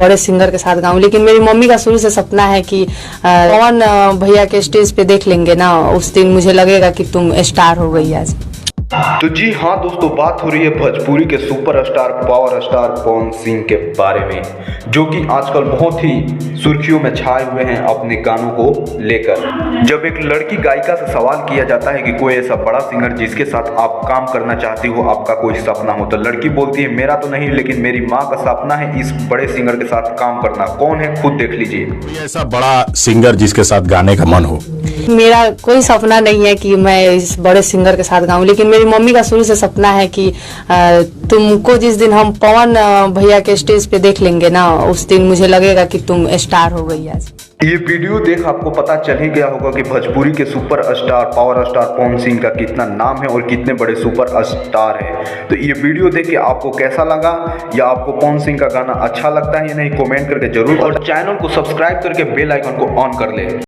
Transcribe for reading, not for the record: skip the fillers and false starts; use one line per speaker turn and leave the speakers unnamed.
बड़े सिंगर के साथ गाऊं, लेकिन मेरी मम्मी का शुरू से सपना है कि पवन भैया के स्टेज पे देख लेंगे ना, उस दिन मुझे लगेगा कि तुम स्टार हो गई आज।
तो जी हाँ दोस्तों, बात हो रही है भोजपुरी के superstar power star Pawan Singh के बारे में, जो कि आजकल बहुत ही सुर्खियों में छाए हुए हैं अपने गानों को लेकर। जब एक लड़की गायिका से सवाल किया जाता है कि कोई ऐसा बड़ा सिंगर जिसके साथ आप काम करना चाहती हो, आपका कोई सपना हो, तो लड़की बोलती है मेरा तो नहीं, लेकिन मेरी माँ का सपना है इस बड़े सिंगर के साथ काम करना। कौन है खुद देख लीजिए।
ऐसा बड़ा सिंगर जिसके साथ गाने का मन हो।
मेरा कोई सपना नहीं है कि मैं इस बड़े सिंगर के साथ गाऊं, लेकिन मेरी मम्मी का शुरू से सपना है कि तुमको जिस दिन हम पवन भैया के स्टेज पे देख लेंगे ना, उस दिन मुझे लगेगा कि तुम स्टार हो गई आज।
ये वीडियो देख आपको पता चल ही गया होगा कि भोजपुरी के superstar power star Pawan Singh का कितना नाम है और कितने बड़े सुपरस्टार है। तो ये वीडियो देख के आपको कैसा लगा, या आपको पवन सिंह का गाना अच्छा लगता है या नहीं, कमेंट करके जरूर, और चैनल को सब्सक्राइब करके बेल आइकन को ऑन कर ले।